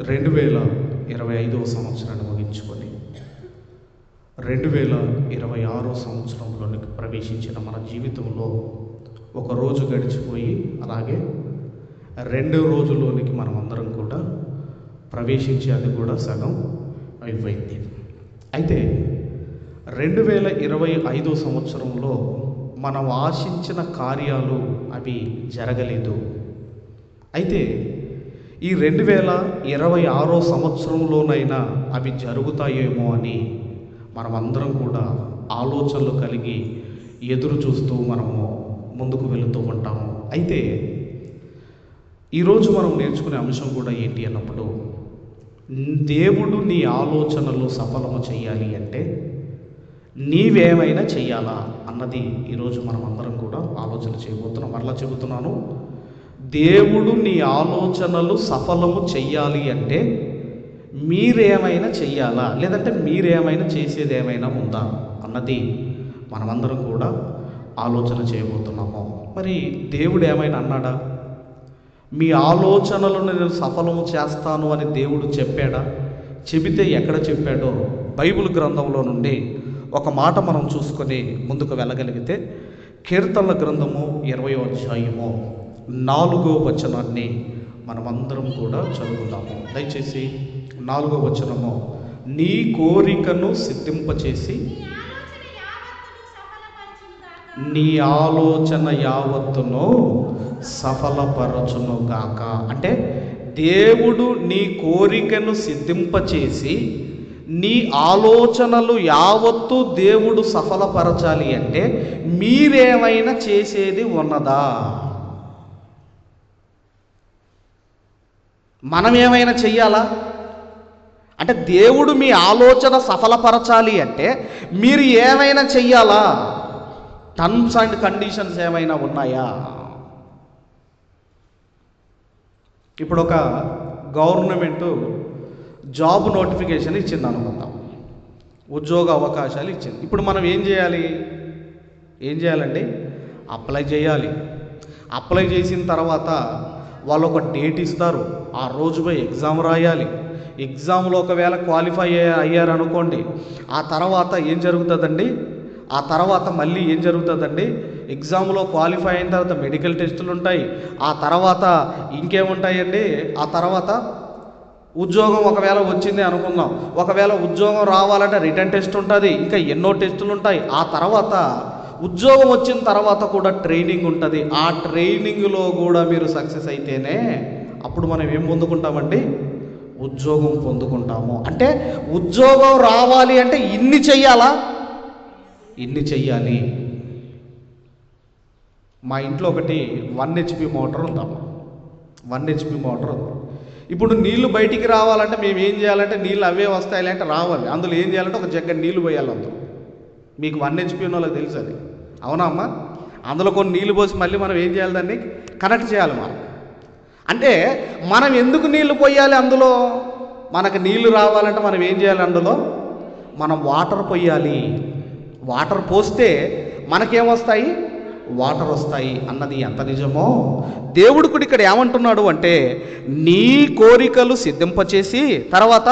2025వ సంవత్సరాన్ని ముగించుకొని 2026వ సంవత్సరంలోనికి ప్రవేశించిన మన జీవితంలో ఒక రోజు గడిచిపోయి అలాగే రెండో రోజులోనికి మనం అందరం కూడా ప్రవేశించి అది కూడా సగం అయిపోయింది. అయితే 2025వ సంవత్సరంలో మనం ఆశించిన కార్యాలు అవి జరగలేదు. అయితే ఈ 2026వ సంవత్సరంలోనైనా అవి జరుగుతాయేమో అని మనమందరం కూడా ఆలోచనలు కలిగి ఎదురు చూస్తూ మనము ముందుకు వెళుతూ ఉంటాము. అయితే ఈరోజు మనం నేర్చుకునే అంశం కూడా ఏంటి అన్నప్పుడు, దేవుడు నీ ఆలోచనలు సఫలము చేయాలి అంటే నీవేమైనా చెయ్యాలా అన్నది ఈరోజు మనం అందరం కూడా ఆలోచన చేయబోతున్నాం. మరలా చెబుతున్నాను, దేవుడు నీ ఆలోచనలు సఫలము చెయ్యాలి అంటే మీరేమైనా చెయ్యాలా, లేదంటే మీరేమైనా చేసేది ఏమైనా ఉందా అన్నది మనమందరం కూడా ఆలోచన చేయబోతున్నాము. మరి దేవుడు ఏమైనా అన్నాడా? మీ ఆలోచనలను నేను సఫలము చేస్తాను అని దేవుడు చెప్పాడా? చెబితే ఎక్కడ చెప్పాడో బైబిల్ గ్రంథంలో నుండి ఒక మాట మనం చూసుకొని ముందుకు వెళ్ళగలిగితే, కీర్తనల గ్రంథము 20వ అధ్యాయము 4వ వచనాన్ని మనమందరం కూడా చదువుతాము. దయచేసి 4వ వచనము, నీ కోరికను సిద్ధింపచేసి నీ ఆలోచన యావత్తును సఫలపరచును గాక. అంటే దేవుడు నీ కోరికను సిద్ధింపచేసి నీ ఆలోచనలు యావత్తు దేవుడు సఫలపరచాలి అంటే మీరేమైనా చేసేది ఉన్నదా? మనం ఏమైనా చెయ్యాలా? అంటే దేవుడు మీ ఆలోచన సఫలపరచాలి అంటే మీరు ఏమైనా చెయ్యాలా? టర్మ్స్ అండ్ కండిషన్స్ ఏమైనా ఉన్నాయా? ఇప్పుడు ఒక గవర్నమెంట్ జాబ్ నోటిఫికేషన్ ఇచ్చింది అనుకుందాం, ఉద్యోగ అవకాశాలు ఇచ్చింది. ఇప్పుడు మనం ఏం చేయాలండి? అప్లై చేయాలి. అప్లై చేసిన తర్వాత వాళ్ళు ఒక డేట్ ఇస్తారు, ఆ రోజు పోయి ఎగ్జామ్ రాయాలి. ఎగ్జామ్లో ఒకవేళ క్వాలిఫై అయ్యారనుకోండి, ఆ తర్వాత ఏం జరుగుతుందండి? ఆ తర్వాత మళ్ళీ ఏం జరుగుతుందండి? ఎగ్జామ్లో క్వాలిఫై అయిన తర్వాత మెడికల్ టెస్టులు ఉంటాయి. ఆ తర్వాత ఇంకేముంటాయండి? ఆ తర్వాత ఉద్యోగం ఒకవేళ వచ్చింది అనుకుందాం, ఒకవేళ ఉద్యోగం రావాలంటే రిటర్న్ టెస్ట్ ఉంటుంది, ఇంకా ఎన్నో టెస్టులు ఉంటాయి. ఆ తర్వాత ఉద్యోగం వచ్చిన తర్వాత కూడా ట్రైనింగ్ ఉంటుంది. ఆ ట్రైనింగ్లో కూడా మీరు సక్సెస్ అయితేనే అప్పుడు మనం ఏం పొందుకుంటామండి? ఉద్యోగం పొందుకుంటాము. అంటే ఉద్యోగం రావాలి అంటే ఇన్ని చెయ్యాలా? ఇన్ని చెయ్యాలి. మా ఇంట్లో ఒకటి 1 HP మోటార్ ఉందాం. 1 HP మోటార్ ఉంది. ఇప్పుడు నీళ్లు బయటికి రావాలంటే మేము ఏం చేయాలంటే, నీళ్ళు అవే వస్తాయి అంటే రావాలి. అందులో ఏం చేయాలంటే ఒక జగ్గ నీళ్లు పోయాలి. అందులో మీకు 1 HP ఉన్న వాళ్ళకి తెలుసు అది, అవునా అమ్మా? అందులో కొన్ని నీళ్లు పోసి మళ్ళీ మనం ఏం చేయాలి? దాన్ని కనెక్ట్ చేయాలి. అంటే మనం ఎందుకు నీళ్లు పోయాలి? అందులో మనకు నీళ్లు రావాలంటే మనం ఏం చేయాలి? అందులో మనం వాటర్ పోయాలి. వాటర్ పోస్తే మనకేమొస్తాయి? వాటర్ వస్తాయి అన్నది ఎంత నిజమో దేవుడు కూడా ఇక్కడ ఏమంటున్నాడు అంటే, నీ కోరికలు సిద్ధింపచేసి తర్వాత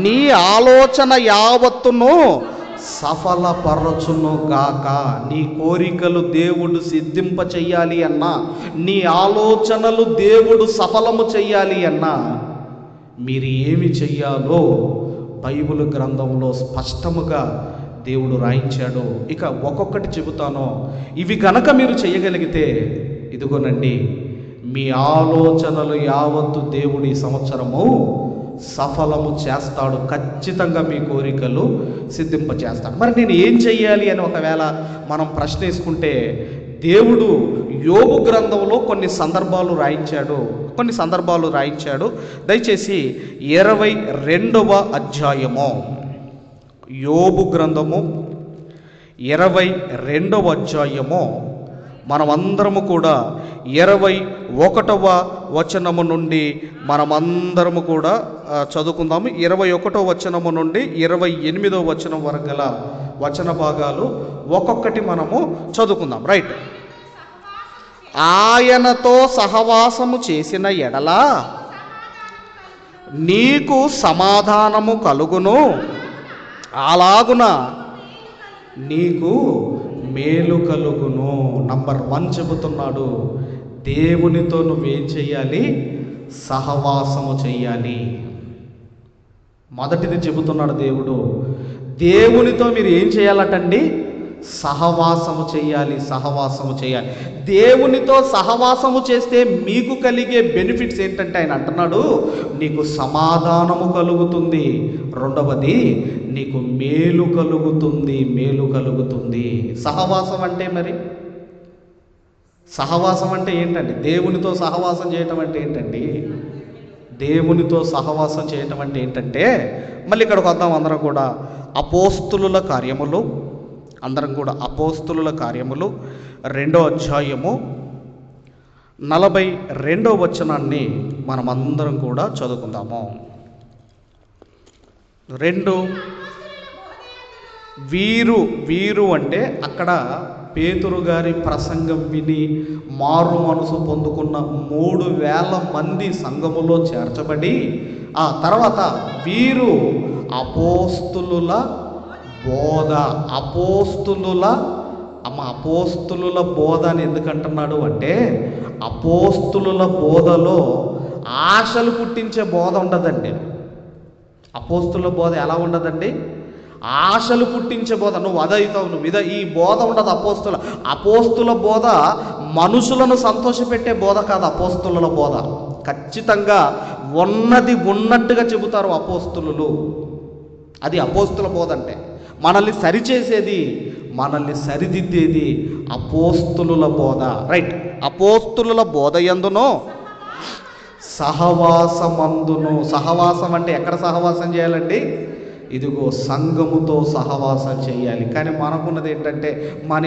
నీ ఆలోచన యావత్తును సఫలపరచును గాక. నీ కోరికలు దేవుడు సిద్ధింప చెయ్యాలి అన్నా, నీ ఆలోచనలు దేవుడు సఫలము చెయ్యాలి అన్నా మీరు ఏమి చెయ్యాలో బైబిల్ గ్రంథంలో స్పష్టముగా దేవుడు రాయించాడు. ఇక ఒక్కొక్కటి చెబుతానో, ఇవి కనుక మీరు చేయగలిగితే ఇదిగోనండి మీ ఆలోచనలు యావత్తు దేవుడి సంవత్సరము సఫలము చేస్తాడు. ఖచ్చితంగా మీ కోరికలు సిద్ధింపచేస్తాడు. మరి నేను ఏం చెయ్యాలి అని ఒకవేళ మనం ప్రశ్న వేసుకుంటే, దేవుడు యోబు గ్రంథంలో కొన్ని సందర్భాలు రాయించాడు. దయచేసి 22వ అధ్యాయము, యోబు గ్రంథము 22వ అధ్యాయము మనమందరము కూడా 21వ వచనము నుండి మనమందరము కూడా చదువుకుందాము. 21వ వచనము నుండి 28వ వచనం వరకు గల వచన భాగాలు ఒక్కొక్కటి మనము చదువుకుందాం. రైట్. ఆయనతో సహవాసము చేసిన ఎడల నీకు సమాధానము కలుగును, అలాగున నీకు మేలు కలుగును. నంబర్ 1 చెబుతున్నాడు, దేవునితో నువ్వేం చెయ్యాలి? సహవాసము చెయ్యాలి. మొదటిది చెబుతున్నాడు దేవుడు, దేవునితో మీరు ఏం చేయాలటండి? సహవాసము చేయాలి, సహవాసము చేయాలి. దేవునితో సహవాసము చేస్తే మీకు కలిగే బెనిఫిట్స్ ఏంటంటే ఆయన అంటున్నాడు, నీకు సమాధానము కలుగుతుంది, రెండవది నీకు మేలు కలుగుతుంది, మేలు కలుగుతుంది. సహవాసం అంటే మరి సహవాసం అంటే ఏంటండి? దేవునితో సహవాసం చేయటం అంటే ఏంటండి? దేవునితో సహవాసం చేయటం అంటే ఏంటంటే, మళ్ళీ ఇక్కడికి వద్దాం అందరం కూడా. అపోస్తులుల కార్యములు, అందరం కూడా అపోస్తులుల కార్యములు 2వ అధ్యాయము 42వ వచనాన్ని మనం అందరం కూడా చదువుకుందాము. 2 వీరు అంటే అక్కడ పేతురు గారి ప్రసంగం విని మారు మనసు పొందుకున్న 3000 మంది సంఘములో చేర్చబడి, ఆ తర్వాత వీరు అపోస్తులుల బోధ, అపోస్తులుల బోధ అని ఎందుకంటున్నాడు అంటే, అపోస్తులుల బోధలో ఆశలు పుట్టించే బోధ ఉండదండి. అపోస్తుల బోధ ఎలా ఉండదండి? ఆశలు పుట్టించే బోధ. నువ్వు అదవుతావు, నువ్వు ఈ బోధ ఉండదు. అపోస్తుల బోధ మనుషులను సంతోషపెట్టే బోధ కాదు. అపోస్తుల బోధ ఖచ్చితంగా ఉన్నది ఉన్నట్టుగా చెబుతారు అపోస్తులు. అది అపోస్తుల బోధ అంటే. మనల్ని సరిచేసేది, మనల్ని సరిదిద్దేది అపోస్తులుల బోధ. రైట్. అపోస్తులుల బోధ యందును సహవాసమందును. సహవాసం అంటే ఎక్కడ సహవాసం చేయాలండి? ఇదిగో సంఘముతో సహవాసం చేయాలి. కానీ మనకున్నది ఏంటంటే, మన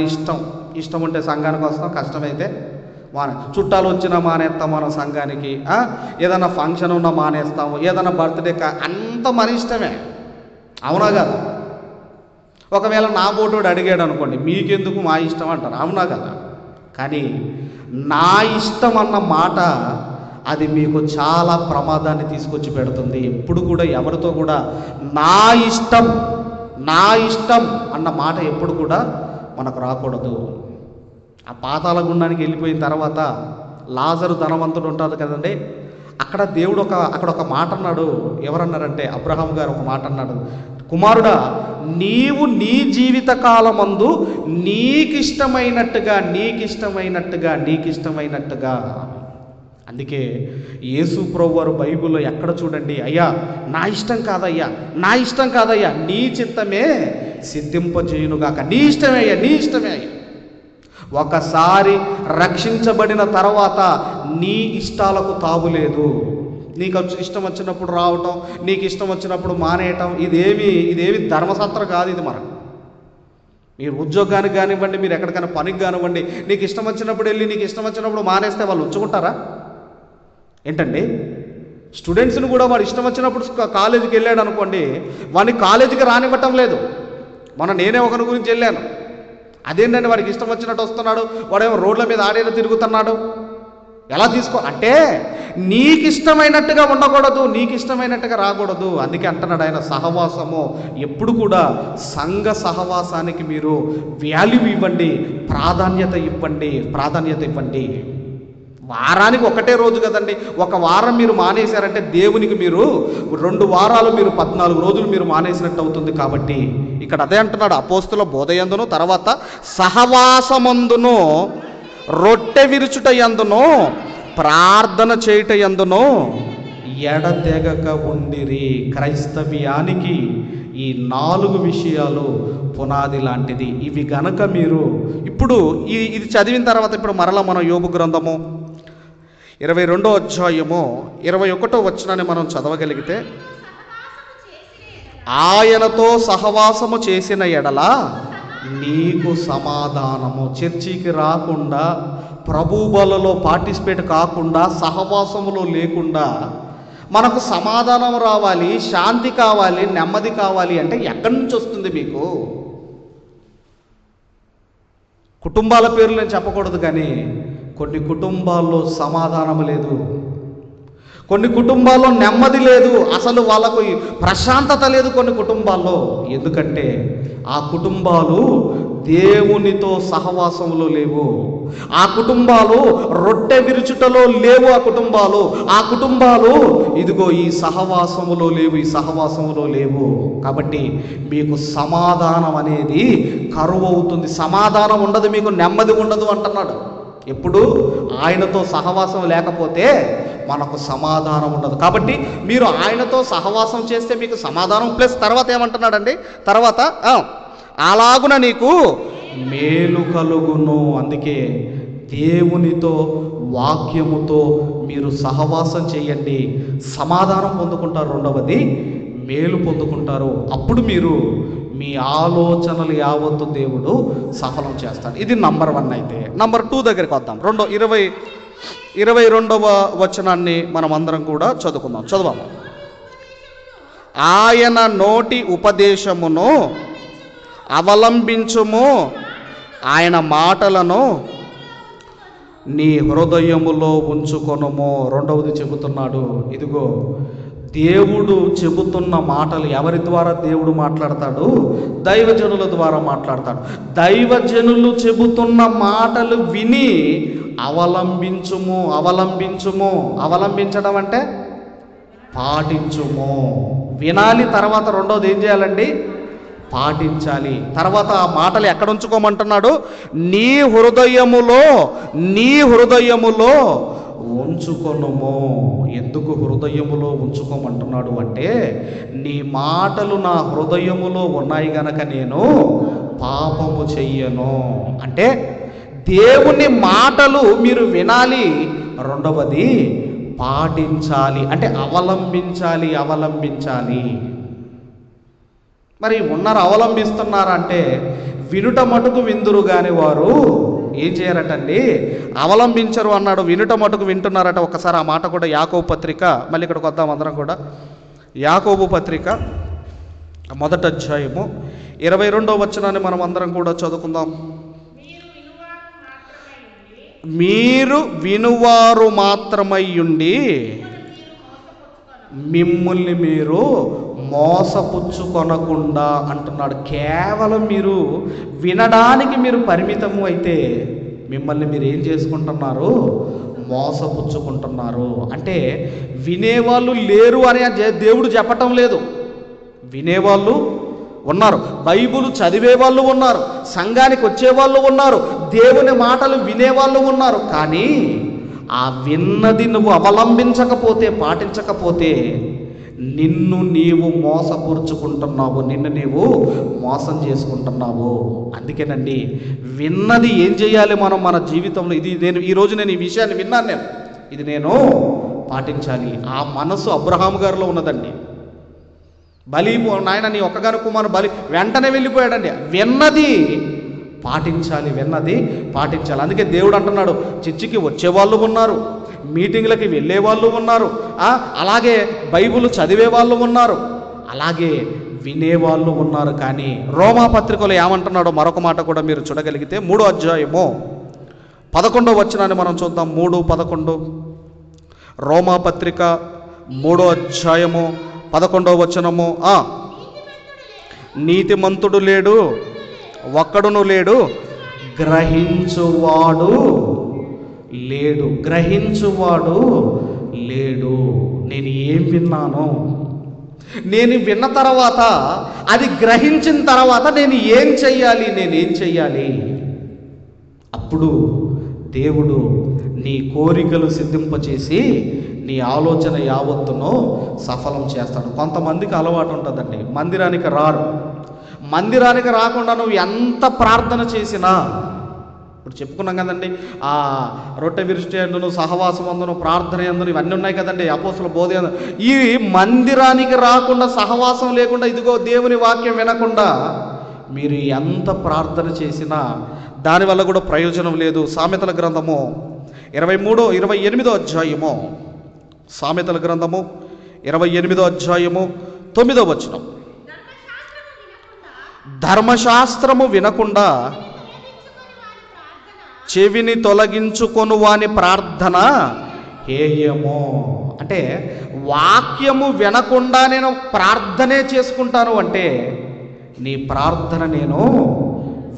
ఇష్టం ఉంటే సంఘానికి వస్తాం, కష్టమైతే చుట్టాలు వచ్చినా మానేస్తాం మనం సంఘానికి, ఏదైనా ఫంక్షన్ ఉన్నా మానేస్తాము, ఏదైనా బర్త్డే అంత మన ఇష్టమే. అవునా కదా? ఒకవేళ నా బోటోడు అడిగాడు అనుకోండి, మీకెందుకు మా ఇష్టం అంటారు. అవునా కదా? కానీ నా ఇష్టం అన్న మాట అది మీకు చాలా ప్రమాదాన్ని తీసుకొచ్చి పెడుతుంది. ఎప్పుడు కూడా ఎవరితో కూడా నా ఇష్టం అన్న మాట ఎప్పుడు కూడా మనకు రాకూడదు. ఆ పాతాళ గుండానికి వెళ్ళిపోయిన తర్వాత లాజరు ధనవంతుడు ఉంటుంది కదండి, అక్కడ దేవుడు అక్కడ ఒక మాట అన్నాడు. ఎవరన్నారంటే అబ్రహాం గారు ఒక మాట అన్నాడు, కుమారుడా, నీవు నీ జీవిత కాలమందు నీకిష్టమైనట్టుగా. అందుకే యేసు ప్రభువారు బైబిల్లో ఎక్కడ చూడండి, అయ్యా నా ఇష్టం కాదయ్యా, నీ చిత్తమే సిద్ధింపజేయునుగాక. నీ ఇష్టమే అయ్యా. ఒకసారి రక్షించబడిన తర్వాత నీ ఇష్టాలకు తావులేదు. నీకు ఇష్టం వచ్చినప్పుడు రావటం, నీకు ఇష్టం వచ్చినప్పుడు మానేయటం, ఇదేమి ధర్మశాస్త్రం కాదు. ఇది మనకు, మీరు ఉద్యోగానికి కానివ్వండి, మీరు ఎక్కడికైనా పనికి కానివ్వండి, నీకు ఇష్టం వచ్చినప్పుడు వెళ్ళి నీకు ఇష్టం వచ్చినప్పుడు మానేస్తే వాళ్ళు ఉంచుకుంటారా ఏంటండి? స్టూడెంట్స్ని కూడా వాడు ఇష్టం వచ్చినప్పుడు కాలేజీకి వెళ్ళాడు అనుకోండి, వాడిని కాలేజీకి రానివ్వటం లేదు. నేనే ఒకరి గురించి వెళ్ళాను, అదేంటంటే వాడికి ఇష్టం వచ్చినట్టు వస్తున్నాడు, వాడేమో రోడ్ల మీద ఆడేలా తిరుగుతున్నాడు. ఎలా అంటే నీకు ఇష్టమైనట్టుగా ఉండకూడదు, నీకు ఇష్టమైనట్టుగా రాకూడదు. అందుకే అంటున్నాడు ఆయన, సహవాసము ఎప్పుడు కూడా సంఘ సహవాసానికి మీరు వాల్యూ ఇవ్వండి, ప్రాధాన్యత ఇవ్వండి. వారానికి ఒకటే రోజు కదండి. ఒక వారం మీరు మానేశారంటే దేవునికి మీరు 2 వారాలు, మీరు 14 రోజులు మీరు మానేసినట్టు అవుతుంది. కాబట్టి ఇక్కడ అదే అంటున్నాడు, అపోస్తుల బోధయందును, తర్వాత సహవాసమందును, రొట్టె విరుచుట యందును, ప్రార్థన చేయుట యందును ఎడతెగక ఉండిరి. క్రైస్తవ్యానికి ఈ 4 విషయాలు పునాది లాంటిది. ఇవి గనక మీరు ఇప్పుడు ఇది చదివిన తర్వాత ఇప్పుడు మరలా మనం యోబు గ్రంథము 22వ అధ్యాయము 21వ వచనాన్ని మనం చదవగలిగితే, ఆయనతో సహవాసము చేసిన ఎడల నీకు సమాధానము. చర్చికి రాకుండా, ప్రభు బలలో పార్టిసిపేట్ కాకుండా, సహవాసములో లేకుండా మనకు సమాధానం రావాలి, శాంతి కావాలి, నెమ్మది కావాలి అంటే ఎక్కడి నుంచి వస్తుంది మీకు? కుటుంబాల పేర్లు నేను చెప్పకూడదు, కానీ కొన్ని కుటుంబాల్లో సమాధానం లేదు, కొన్ని కుటుంబాల్లో నెమ్మది లేదు, అసలు వాళ్ళకు ప్రశాంతత లేదు కొన్ని కుటుంబాల్లో. ఎందుకంటే ఆ కుటుంబాలు దేవునితో సహవాసంలో లేవు, ఆ కుటుంబాలు రొట్టె విరుచుటలో లేవు, ఆ కుటుంబాలు ఇదిగో ఈ సహవాసములో లేవు, ఈ సహవాసములో లేవు. కాబట్టి మీకు సమాధానం అనేది కరువు అవుతుంది, సమాధానం ఉండదు, మీకు నెమ్మది ఉండదు అంటున్నాడు. ఎప్పుడు ఆయనతో సహవాసం లేకపోతే మనకు సమాధానం ఉండదు. కాబట్టి మీరు ఆయనతో సహవాసం చేస్తే మీకు సమాధానం, ప్లస్ తర్వాత ఏమంటున్నాడండి, తర్వాత అలాగున నీకు మేలు కలుగును. అందుకే దేవునితో వాక్యముతో మీరు సహవాసం చేయండి, సమాధానం పొందుకుంటారు. రెండవది మేలు పొందుకుంటారు. అప్పుడు మీరు మీ ఆలోచనలు యావత్తు దేవుడు సఫలం చేస్తాడు. ఇది నంబర్ 1. అయితే నంబర్ 2 దగ్గరికి వద్దాం. 22వ వచనాన్ని మనం అందరం కూడా చదువుదాము. ఆయన నోటి ఉపదేశమును అవలంబించుము, ఆయన మాటలను నీ హృదయములో ఉంచుకొనుము. రెండవది చెబుతున్నాడు, ఇదిగో దేవుడు చెబుతున్న మాటలు ఎవరి ద్వారా దేవుడు మాట్లాడతాడు? దైవజనుల ద్వారా మాట్లాడతాడు. దైవజనులు చెబుతున్న మాటలు విని అవలంబించుము. అవలంబించడం అంటే పాటించుము. వినాలి, తర్వాత రెండోది ఏం చేయాలండి? పాటించాలి. తర్వాత ఆ మాటలు ఎక్కడ ఉంచుకోమంటున్నాడు? నీ హృదయములో ఉంచుకొనుము. ఎందుకు హృదయములో ఉంచుకోమంటున్నాడు అంటే, నీ మాటలు నా హృదయములో ఉన్నాయి గనక నేను పాపము చెయ్యను. అంటే దేవుని మాటలు మీరు వినాలి, రెండవది పాటించాలి, అంటే అవలంబించాలి. మరి అవలంబిస్తున్నారంటే వినుట మటుకు విందురు కాని వారు ఏం చేయరటండి? అవలంబించరు అన్నాడు. వినుట మటుకు వింటున్నారట. ఒకసారి ఆ మాట కూడా యాకోబు పత్రిక, మళ్ళీ ఇక్కడికి వద్దాం అందరం కూడా. యాకోబు పత్రిక 1వ అధ్యాయము 22వ వచనాన్ని మనం అందరం కూడా చదువుకుందాం. మీరు వినువారు మాత్రమై ఉండి మిమ్ముల్ని మీరు మోసపుచ్చుకొనకుండా అంటున్నాడు. కేవలం మీరు వినడానికి మీరు పరిమితము అయితే మిమ్మల్ని మీరు ఏం చేసుకుంటున్నారు? మోసపుచ్చుకుంటున్నారు. అంటే వినేవాళ్ళు లేరు అని దేవుడు చెప్పటం లేదు. వినేవాళ్ళు ఉన్నారు, బైబిల్ చదివే వాళ్ళు ఉన్నారు, సంఘానికి వచ్చేవాళ్ళు ఉన్నారు, దేవుని మాటలు వినేవాళ్ళు ఉన్నారు. కానీ ఆ విన్నది నువ్వు అవలంబించకపోతే, పాటించకపోతే నిన్ను నీవు మోసపరుచుకుంటున్నావు, నిన్ను నీవు మోసం చేసుకుంటున్నావు. అందుకేనండి విన్నది ఏం చేయాలి మనం మన జీవితంలో? ఈరోజు నేను ఈ విషయాన్ని విన్నాను, ఇది నేను పాటించాలి. ఆ మనసు అబ్రహాము గారిలో ఉన్నదండి. నాయన నీ ఒక్కగాను కుమారుడు బలి, వెంటనే వెళ్ళిపోయాడండి. విన్నది పాటించాలి. అందుకే దేవుడు అంటున్నాడు, చర్చికి వచ్చేవాళ్ళు ఉన్నారు, మీటింగ్లకి వెళ్ళే వాళ్ళు ఉన్నారు, అలాగే బైబిల్ చదివే వాళ్ళు ఉన్నారు, అలాగే వినేవాళ్ళు ఉన్నారు. కానీ రోమా పత్రికలో ఏమంటున్నాడో మరొక మాట కూడా మీరు చూడగలిగితే 3వ అధ్యాయము 11వ వచనాన్ని మనం చూద్దాం. 3:11 రోమా పత్రిక 3వ అధ్యాయము 11వ వచనము. నీతిమంతుడు లేడు, ఒక్కడును లేడు, గ్రహించువాడు లేడు. నేను ఏం విన్నాను, నేను విన్న తర్వాత, అది గ్రహించిన తర్వాత నేనేం చెయ్యాలి? అప్పుడు దేవుడు నీ కోరికలు సిద్ధింపచేసి నీ ఆలోచన యావత్తును సఫలం చేస్తాడు. కొంతమందికి అలవాటు ఉంటుందండి, మందిరానికి రారు. మందిరానికి రాకుండా నువ్వు ఎంత ప్రార్థన చేసినా, ఇప్పుడు చెప్పుకున్నాం కదండి, ఆ రొట్టె విరుష్టి అందును, సహవాసం అందును, ప్రార్థన అందును, ఇవన్నీ ఉన్నాయి కదండి, అపోస్తుల బోధ. ఈ మందిరానికి రాకుండా, సహవాసం లేకుండా, ఇదిగో దేవుని వాక్యం వినకుండా మీరు ఎంత ప్రార్థన చేసినా దానివల్ల కూడా ప్రయోజనం లేదు. సామెతల గ్రంథము 28వ అధ్యాయము, సామెతల గ్రంథము 28వ అధ్యాయము 9వ వచనం. ధర్మశాస్త్రము వినకుండా చెవిని తొలగించుకొను వాని ప్రార్థన హేయమో. అంటే వాక్యము వినకుండా నేను ప్రార్థనే చేసుకుంటాను అంటే నీ ప్రార్థన నేను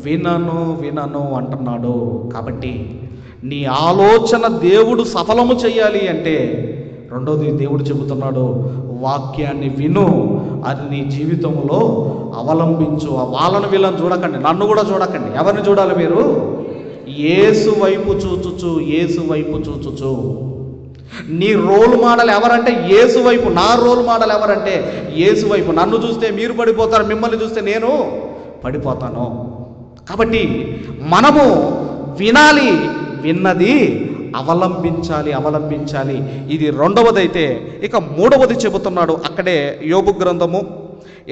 వినను అంటున్నాడు. కాబట్టి నీ ఆలోచన దేవుడు సఫలము చేయాలి అంటే రెండోది దేవుడు చెబుతున్నాడు, వాక్యాన్ని విను, అది నీ జీవితంలో అవలంబించు. వాళ్ళను వీళ్ళని చూడకండి, నన్ను కూడా చూడకండి. ఎవరిని చూడాలి మీరు? యేసు వైపు చూచుచు. నీ రోల్ మోడల్ ఎవరంటే యేసు వైపు. నా రోల్ మోడల్ ఎవరంటే యేసు వైపు. నన్ను చూస్తే మీరు పడిపోతారు, మిమ్మల్ని చూస్తే నేను పడిపోతాను. కాబట్టి మనము వినాలి, విన్నది అవలంబించాలి. ఇది రెండవది. అయితే ఇక మూడవది చెబుతున్నాడు అక్కడే యోబు గ్రంథము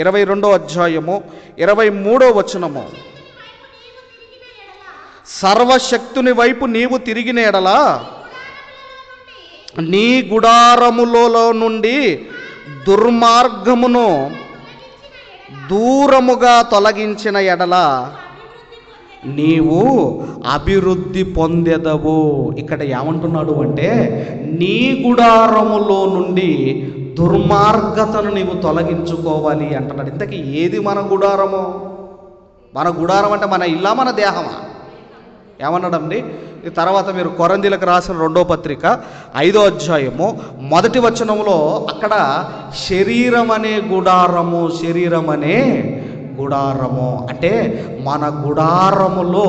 22వ అధ్యాయము 23వ వచనము. సర్వశక్తుని వైపు నీవు తిరిగిన ఎడల నీ గుడారములో నుండి దుర్మార్గమును దూరముగా తొలగించిన ఎడల నీవు అభివృద్ధి పొందెదవు. ఇక్కడ ఏమంటున్నాడు అంటే నీ గుడారములో నుండి దుర్మార్గతను నీవు తొలగించుకోవాలి అంటున్నాడు. ఇంతకీ ఏది మన గుడారము? మన గుడారం అంటే మన ఇల్లా, మన దేహమా? ఏమన్నాడండి? తర్వాత మీరు కొరంథీలకు రాసిన 2వ పత్రిక 5వ అధ్యాయము 1వ వచనంలో అక్కడ శరీరం అనే గుడారము అంటే మన గుడారములో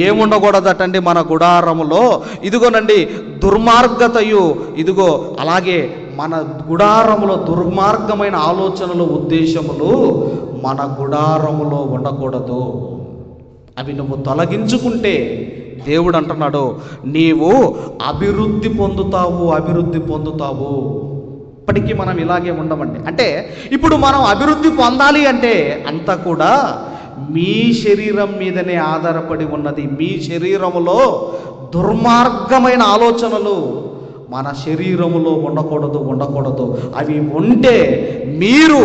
ఏముండకూడదటండి? మన గుడారములో ఇదిగోనండి దుర్మార్గతయు, ఇదిగో అలాగే మన గుడారములో దుర్మార్గమైన ఆలోచనలు, ఉద్దేశములు మన గుడారములో ఉండకూడదు. అవి నువ్వు తొలగించుకుంటే దేవుడు అంటున్నాడు నీవు అభివృద్ధి పొందుతావు. ఇప్పటికీ మనం ఇలాగే ఉండమండి. అంటే ఇప్పుడు మనం అభివృద్ధి పొందాలి అంటే అంతా కూడా మీ శరీరం మీదనే ఆధారపడి ఉన్నది. మీ శరీరములో దుర్మార్గమైన ఆలోచనలు మన శరీరములో ఉండకూడదు. అవి ఉంటే మీరు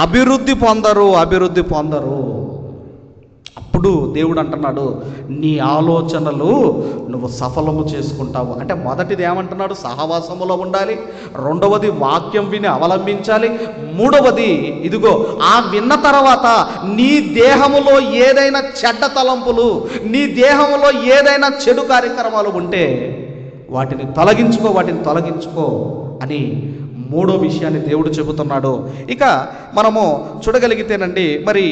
అభివృద్ధి పొందరు. అప్పుడు దేవుడు అంటున్నాడు నీ ఆలోచనలు నువ్వు సఫలము చేసుకుంటావు. అంటే మొదటిది ఏమంటున్నాడు? సహవాసములో ఉండాలి. రెండవది వాక్యం విని అవలంబించాలి. మూడవది ఇదిగో ఆ విన్న తర్వాత నీ దేహములో ఏదైనా చెడ్డ తలంపులు, నీ దేహములో ఏదైనా చెడు కార్యక్రమాలు ఉంటే వాటిని తొలగించుకో అని మూడో విషయాన్ని దేవుడు చెబుతున్నాడు. ఇక మనము చూడగలిగితేనండి మరి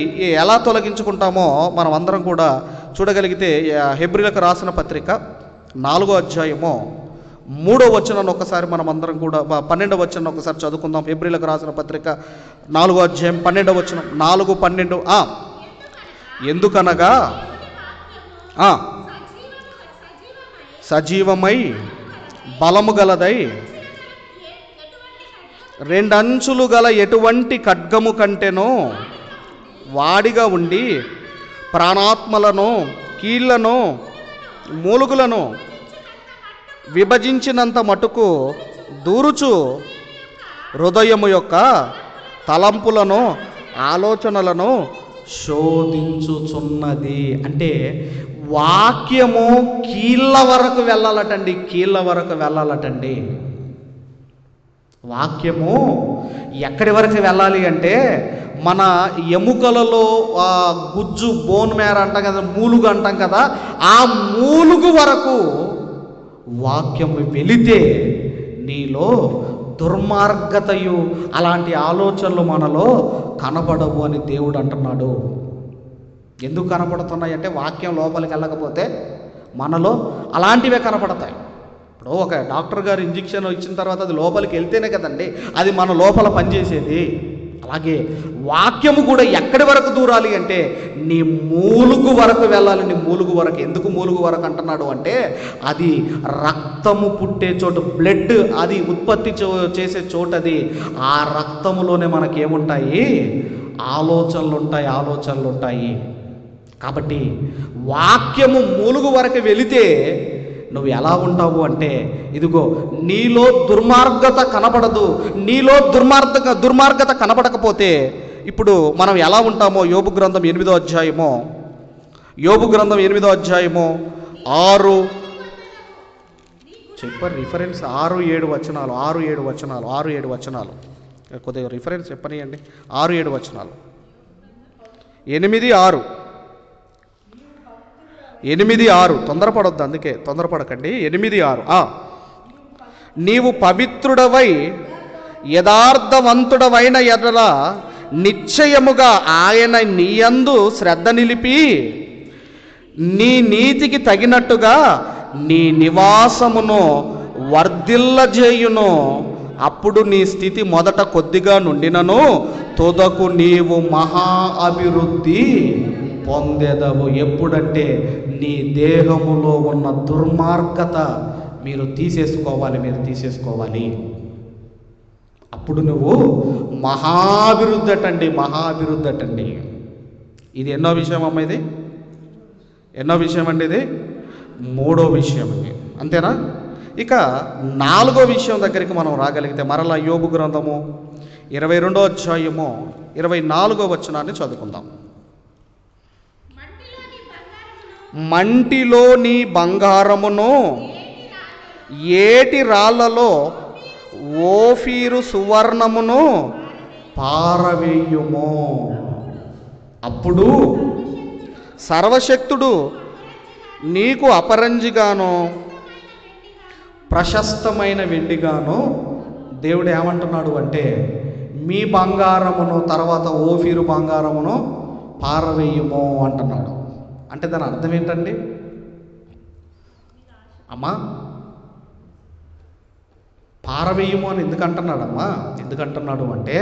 ఎలా తొలగించుకుంటామో మనం అందరం కూడా చూడగలిగితే హెబ్రీలకు రాసిన పత్రిక 4వ అధ్యాయము 3వ వచనాన్ని ఒకసారి మనం అందరం కూడా 12వ వచనాన్ని ఒకసారి చదువుకుందాం. హెబ్రీలకు రాసిన పత్రిక 4వ అధ్యాయం 12వ వచనం. 4:12 ఎందుకనగా సజీవమై బలము గలదై రెండంచులు గల ఎటువంటి ఖడ్గము కంటెనో వాడిగా ఉండి ప్రాణాత్మలను, కీళ్లను, మూలుగులను విభజించినంత మటుకు దూరుచు హృదయము యొక్క తలంపులను, ఆలోచనలను శోధించుచున్నది. అంటే వాక్యము కీళ్ళ వరకు వెళ్ళాలటండి. వాక్యము ఎక్కడి వరకు వెళ్ళాలి అంటే మన ఎముకలలో గుజ్జు, బోన్ మేర అంటాం కదా, మూలుగు అంటాం కదా, ఆ మూలుగు వరకు వాక్యము వెళితే నీలో దుర్మార్గతయు అలాంటి ఆలోచనలు మనలో కనబడవు అని దేవుడు అంటున్నాడు. ఎందుకు కనపడుతున్నాయి అంటే వాక్యం లోపలికి వెళ్ళకపోతే మనలో అలాంటివే కనపడతాయి. ఇప్పుడు ఒక డాక్టర్ గారు ఇంజెక్షన్ ఇచ్చిన తర్వాత అది లోపలికి వెళ్తేనే కదండి అది మన లోపల పనిచేసేది. అలాగే వాక్యము కూడా ఎక్కడి వరకు దూరాలి అంటే నీ మూలుగు వరకు వెళ్ళాలి. నీ మూలుగు వరకు. ఎందుకు మూలుగు వరకు అంటున్నాడు అంటే అది రక్తము పుట్టే చోటు, బ్లడ్ అది ఉత్పత్తి చేసే చోటు అది. ఆ రక్తములోనే మనకేముంటాయి? ఆలోచనలు ఉంటాయి. కాబట్టి వాక్యము మూలుగు వరకు వెళితే నువ్వు ఎలా ఉంటావు అంటే ఇదిగో నీలో దుర్మార్గత కనబడదు. నీలో దుర్మార్గత కనబడకపోతే ఇప్పుడు మనం ఎలా ఉంటామో యోబు గ్రంథం 8వ అధ్యాయము 6 చెప్పారు రిఫరెన్స్ 6-7 వచనాలు 6-7 వచనాలు 6-7 వచనాలు కొద్దిగా రిఫరెన్స్ చెప్పనియండి. 6-7 వచనాలు 8-6 8-6 తొందరపడొద్దు, అందుకే తొందరపడకండి. 8-6 నీవు పవిత్రుడవై యథార్థవంతుడవైన ఎడల నిశ్చయముగా ఆయన నీయందు శ్రద్ధ నిలిపి నీ నీతికి తగినట్టుగా నీ నివాసమును వర్ధిల్లజేయును. అప్పుడు నీ స్థితి మొదట కొద్దిగా నుండినను తుదకు నీవు మహా అభివృద్ధి పొందెదవు. ఎప్పుడంటే నీ దేహములో ఉన్న దుర్మార్గత మీరు తీసేసుకోవాలి. అప్పుడు నువ్వు మహాభివృద్ధి అటండి. ఇది ఎన్నో విషయం అమ్మ? ఇది ఎన్నో విషయం అండి? ఇది 3వ విషయం. అంతేనా? ఇక 4వ విషయం దగ్గరికి మనం రాగలిగితే మరలా యోబు గ్రంథము 22వ అధ్యాయము 24వ వచనాన్ని చదువుకుందాం. మంటిలో నీ బంగారమును ఏటి రాళ్లలో ఓఫీరు సువర్ణమును పారవేయుము. అప్పుడు సర్వశక్తుడు నీకు అపరంజిగాను ప్రశస్తమైన వెండిగాను దేవుడు ఏమంటున్నాడు అంటే మీ బంగారమును తర్వాత ఓఫీరు బంగారమును పారవేయుము అంటున్నాడు. అంటే దాని అర్థం ఏంటండి అమ్మా? పారవేయము అని ఎందుకంటున్నాడమ్మా? ఎందుకంటున్నాడు అంటే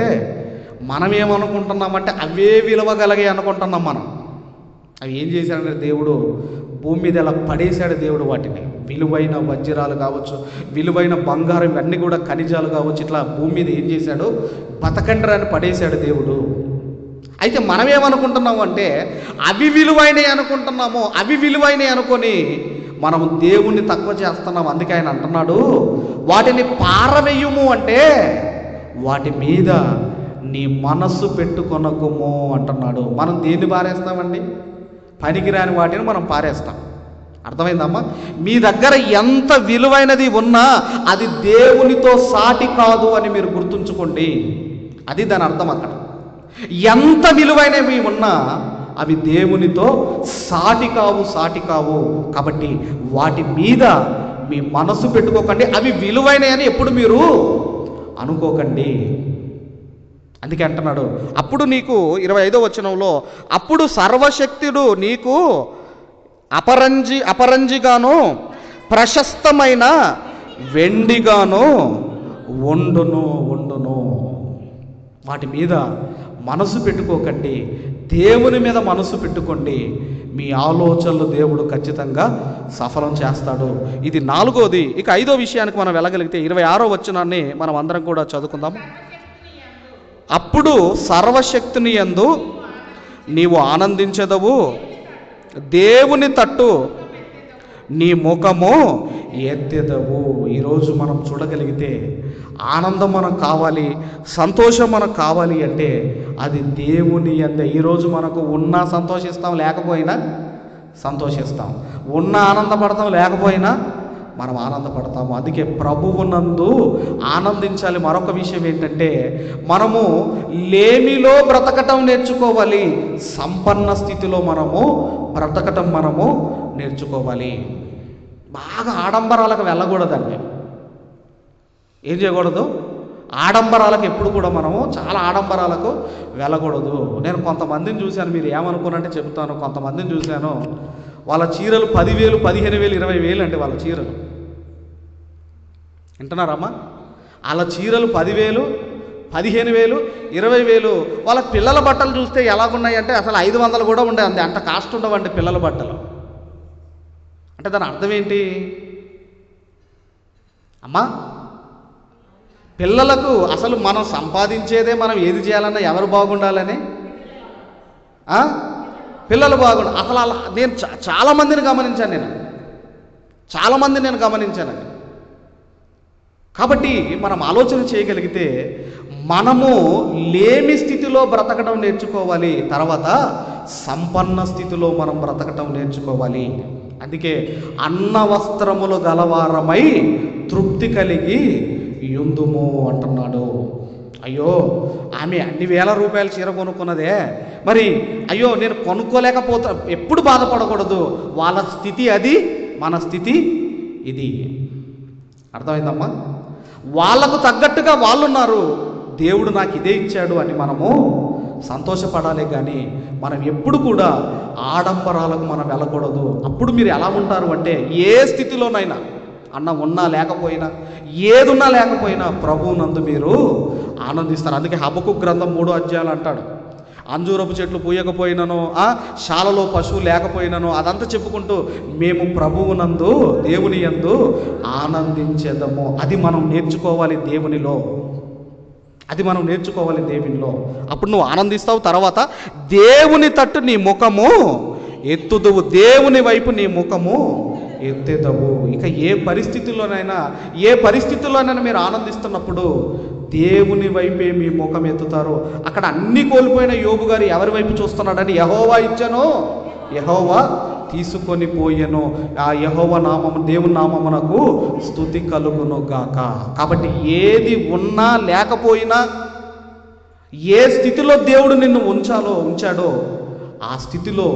మనం ఏమనుకుంటున్నామంటే అవే విలువ కలిగే అనుకుంటున్నాం మనం. అవి ఏం చేశాడంటే దేవుడు భూమి మీద ఎలా పడేశాడు దేవుడు వాటిని. విలువైన వజ్రాలు కావచ్చు, విలువైన బంగారం, ఇవన్నీ కూడా ఖనిజాలు కావచ్చు, ఇట్లా భూమి మీద ఏం చేశాడు? బతకండ్రాని పడేశాడు దేవుడు. అయితే మనం ఏమనుకుంటున్నాము అంటే అవి విలువైనవి అనుకుంటున్నాము. అవి విలువైనవి అనుకొని మనము దేవుణ్ణి తక్కువ చేస్తున్నాం. అందుకే ఆయన అంటున్నాడు వాటిని పారవేయుము అంటే వాటి మీద నీ మనస్సు పెట్టుకొనకుము అంటున్నాడు. మనం దేన్ని పారేస్తామండి? పనికిరాని వాటిని మనం పారేస్తాం. అర్థమైందమ్మా? మీ దగ్గర ఎంత విలువైనది ఉన్నా అది దేవునితో సాటి కాదు అని మీరు గుర్తుంచుకోండి. అది దాని అర్థం. అక్కడ ఎంత విలువైనవి ఉన్నా అవి దేవునితో సాటి కావు. కాబట్టి వాటి మీద మీ మనసు పెట్టుకోకండి. అవి విలువైనవి అని ఎప్పుడు మీరు అనుకోకండి. అందుకే అంటున్నాడు అప్పుడు నీకు 25వ వచనంలో అప్పుడు సర్వశక్తుడు నీకు అపరంజిగాను ప్రశస్తమైన వెండిగాను వండును. వాటి మీద మనసు పెట్టుకోకండి, దేవుని మీద మనసు పెట్టుకోండి. మీ ఆలోచనలు దేవుడు ఖచ్చితంగా సఫలం చేస్తాడు. ఇది 4వది. ఇక 5వ విషయానికి మనం వెళ్ళగలిగితే 26వ వచనాన్ని మనం అందరం కూడా చదువుకుందాం. అప్పుడు సర్వశక్తుని యందు నీవు ఆనందించెదవు, దేవుని తట్టు నీ ముఖము ఎత్తెదవు. ఈరోజు మనం చూడగలిగితే ఆనందం మనకు కావాలి, సంతోషం మనకు కావాలి అంటే అది దేవుని యందే. ఈరోజు మనకు ఉన్నా సంతోషిస్తాం, లేకపోయినా సంతోషిస్తాం. ఉన్నా ఆనందపడతాం, లేకపోయినా మనం ఆనందపడతాము. అందుకే ప్రభువునందు ఆనందించాలి. మరొక విషయం ఏంటంటే మనము లేమిలో బ్రతకటం నేర్చుకోవాలి, సంపన్న స్థితిలో మనము బ్రతకటం మనము నేర్చుకోవాలి. బాగా ఆడంబరాలకు వెళ్ళకూడదండి. ఏం చేయకూడదు? ఆడంబరాలకు ఎప్పుడు కూడా మనము చాలా ఆడంబరాలకు వెళ్ళకూడదు. నేను కొంతమందిని చూశాను, మీరు ఏమనుకోనంటే చెప్తాను. కొంతమందిని చూశాను, వాళ్ళ చీరలు 10,000, 15,000, 20,000 అండి వాళ్ళ చీరలు. వింటున్నారమ్మా? వాళ్ళ చీరలు 10,000, 15,000, 20,000. వాళ్ళ పిల్లల బట్టలు చూస్తే ఎలాగున్నాయి అంటే అసలు 500 కూడా ఉండే, అంత కాస్ట్ ఉండవండి పిల్లల బట్టలు. అంటే దాని అర్థం ఏంటి అమ్మా? పిల్లలకు అసలు మనం సంపాదించేదే మనం ఏది చేయాలన్నా ఎవరు బాగుండాలని? పిల్లలు బాగుండాలి. అసలు అలా నేను చాలామందిని గమనించాను. కాబట్టి మనం ఆలోచన చేయగలిగితే మనము లేమి స్థితిలో బ్రతకడం నేర్చుకోవాలి, తర్వాత సంపన్న స్థితిలో మనం బ్రతకటం నేర్చుకోవాలి. అందుకే అన్న వస్త్రములు గలవారమై తృప్తి కలిగి యుందుము అంటున్నాడు. అయ్యో ఆమె అన్ని వేల రూపాయల చీర కొనుక్కున్నదే, మరి అయ్యో నేను కొనుక్కోలేకపోతా, ఎప్పుడు బాధపడకూడదు. వాళ్ళ స్థితి అది, మన స్థితి ఇది. అర్థమైందమ్మా? వాళ్ళకు తగ్గట్టుగా వాళ్ళు ఉన్నారు, దేవుడు నాకు ఇదే ఇచ్చాడు అని మనము సంతోషపడాలి. కానీ మనం ఎప్పుడు కూడా ఆడంబరాలకు మనం వెళ్ళకూడదు. అప్పుడు మీరు ఎలా ఉంటారు అంటే, ఏ స్థితిలోనైనా, అన్నం ఉన్నా లేకపోయినా, ఏదున్నా లేకపోయినా ప్రభువునందు మీరు ఆనందిస్తారు. అందుకే హబక్కు గ్రంథం 3వ అధ్యాయం అంటాడు, అంజూరపు చెట్లు పూయకపోయినను, శాలలో పశువు లేకపోయినను, అదంతా చెప్పుకుంటూ మేము ప్రభువునందు, దేవుని యందు ఆనందించేదము. అది మనం నేర్చుకోవాలి దేవునిలో, అది మనం నేర్చుకోవాలి దేవునిలో. అప్పుడు నువ్వు ఆనందిస్తావు. తర్వాత దేవుని తట్టు నీ ముఖము ఎత్తుదువు, దేవుని వైపు నీ ముఖము ఎత్తేదవు. ఇక ఏ పరిస్థితుల్లోనైనా మీరు ఆనందిస్తున్నప్పుడు దేవుని వైపే మీ ముఖం ఎత్తుతారు. అక్కడ అన్ని కోల్పోయిన యోబు గారు ఎవరి వైపు చూస్తున్నాడని, యెహోవా ఇచ్చను, యెహోవా తీసుకొని పోయెను, ఆ యెహోవా నామము, దేవుని నామమునకు స్తుతి కలుగును గాక. కాబట్టి ఏది ఉన్నా లేకపోయినా, ఏ స్థితిలో దేవుడు నిన్ను ఉంచాడో ఆ స్థితిలో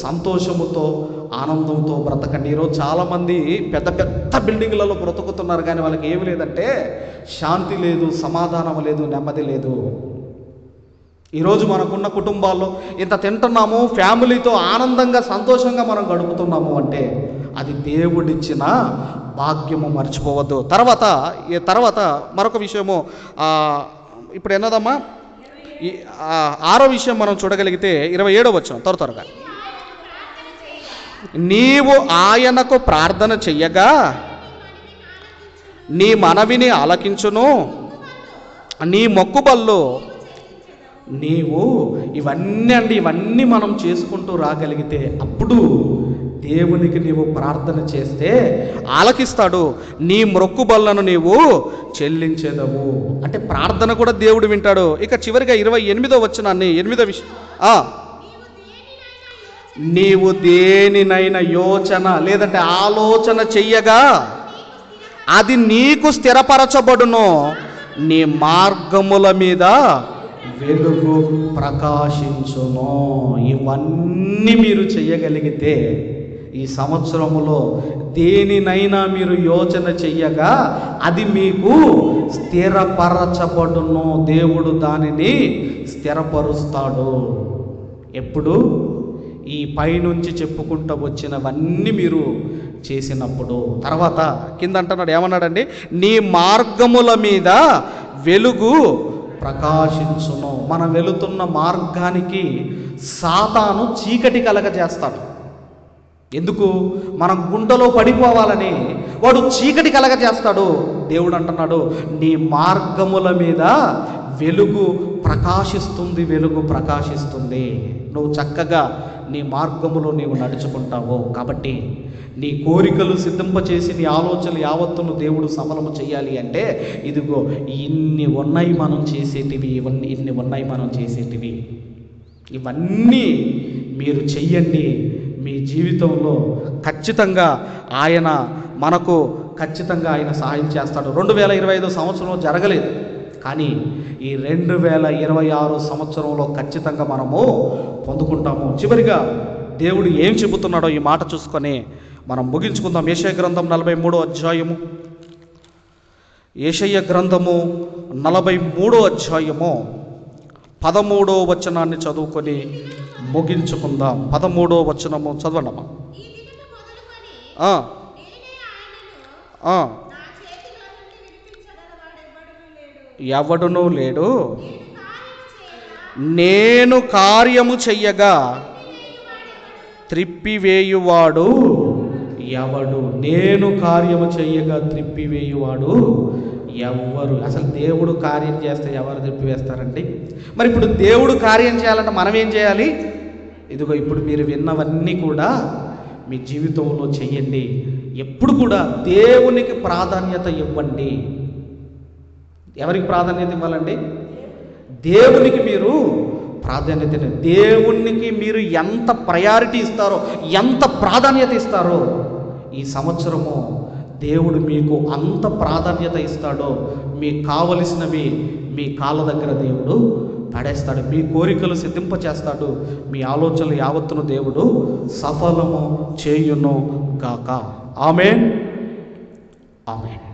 సంతోషముతో, ఆనందంతో బ్రతకండి. ఈరోజు చాలామంది పెద్ద పెద్ద బిల్డింగ్లలో బ్రతుకుతున్నారు, కానీ వాళ్ళకి ఏమి లేదంటే శాంతి లేదు, సమాధానం లేదు, నెమ్మది లేదు. ఈరోజు మనకున్న కుటుంబాల్లో ఇంత తింటున్నాము, ఫ్యామిలీతో ఆనందంగా సంతోషంగా మనం గడుపుతున్నాము అంటే అది దేవుడిచ్చిన భాగ్యము, మర్చిపోవద్దు. తర్వాత మరొక విషయము, ఇప్పుడు ఎన్నదమ్మా, ఈ 6వ విషయం మనం చూడగలిగితే 27వ వచనం త్వరగా, నీవు ఆయనకు ప్రార్థన చెయ్యగా నీ మనవిని ఆలకించును, నీ మొక్కుబళ్ళు నీవు ఇవన్నీ మనం చేసుకుంటూ రాగలిగితే అప్పుడు దేవునికి నీవు ప్రార్థన చేస్తే ఆలకిస్తాడు, నీ మొక్కుబళ్ళను నీవు చెల్లించేదవు. అంటే ప్రార్థన కూడా దేవుడు వింటాడు. ఇక చివరిగా 28వ వచనాన్ని, 8వ విషయం, నీవు దేనినైనా యోచన లేదంటే ఆలోచన చెయ్యగా అది నీకు స్థిరపరచబడును, నీ మార్గముల మీద వెలుగు ప్రకాశించును. ఇవన్నీ మీరు చెయ్యగలిగితే ఈ సంవత్సరములో దేనినైనా మీరు యోచన చెయ్యగా అది మీకు స్థిరపరచబడును. దేవుడు దానిని స్థిరపరుస్తాడు. ఎప్పుడు? ఈ పైనుంచి చెప్పుకుంటూ వచ్చినవన్నీ మీరు చేసినప్పుడు. తర్వాత కింద అంటున్నాడు, ఏమన్నాడండి, నీ మార్గముల మీద వెలుగు ప్రకాశించును. మనం వెళుతున్న మార్గానికి సాతాను చీకటి కలగజేస్తాడు. ఎందుకు? మనం గుంటలో పడిపోవాలని వాడు చీకటి కలగజేస్తాడు. దేవుడు అంటున్నాడు, నీ మార్గముల మీద వెలుగు ప్రకాశిస్తుంది, వెలుగు ప్రకాశిస్తుంది. నువ్వు చక్కగా నీ మార్గములో నీవు నడుచుకుంటావు. కాబట్టి నీ కోరికలు సిద్ధింపచేసి నీ ఆలోచనలు యావత్తును దేవుడు సఫలము చేయాలి అంటే ఇదిగో ఇన్ని ఉన్నాయి మనం చేసేటివి, ఇన్ని ఉన్నాయి మనం చేసేటివి. ఇవన్నీ మీరు చెయ్యండి. మీ జీవితంలో ఖచ్చితంగా ఆయన మనకు సహాయం చేస్తాడు. 2025 సంవత్సరంలో జరగలేదు, కానీ ఈ 2026 సంవత్సరంలో ఖచ్చితంగా మనము పొందుకుంటాము. చివరిగా దేవుడు ఏం చెబుతున్నాడో ఈ మాట చూసుకొని మనం ముగించుకుందాం. యెషయా గ్రంథం 43వ అధ్యాయము, యెషయా గ్రంథము 43వ అధ్యాయము 13వ వచనాన్ని చదువుకొని ముగించుకుందాం. 13వ వచనము చదవండమ్మా. ఎవడునూ లేడు, నేను కార్యము చెయ్యగా త్రిప్పివేయువాడు ఎవడు? నేను కార్యము చెయ్యగా త్రిప్పివేయువాడు ఎవరు? అసలు దేవుడు కార్యం చేస్తే ఎవరు త్రిప్పివేస్తారండి? మరి ఇప్పుడు దేవుడు కార్యం చేయాలంటే మనం ఏం చేయాలి? ఇదిగో ఇప్పుడు మీరు విన్నవన్నీ కూడా మీ జీవితంలో చెయ్యండి. ఎప్పుడు కూడా దేవునికి ప్రాధాన్యత ఇవ్వండి. ఎవరికి ప్రాధాన్యత ఇవ్వాలండి? దేవునికి మీరు ప్రాధాన్యత. దేవునికి మీరు ఎంత ప్రయారిటీ ఇస్తారో, ఎంత ప్రాధాన్యత ఇస్తారో, ఈ సంవత్సరము దేవుడు మీకు అంత ప్రాధాన్యత ఇస్తాడో మీకు కావలసినవి మీ కాళ్ళ దగ్గర దేవుడు పడేస్తాడు. మీ కోరికలు సిద్ధింపచేస్తాడు. మీ ఆలోచనలు యావత్తును దేవుడు సఫలము చేయును గాక. ఆమేన్, ఆమేన్.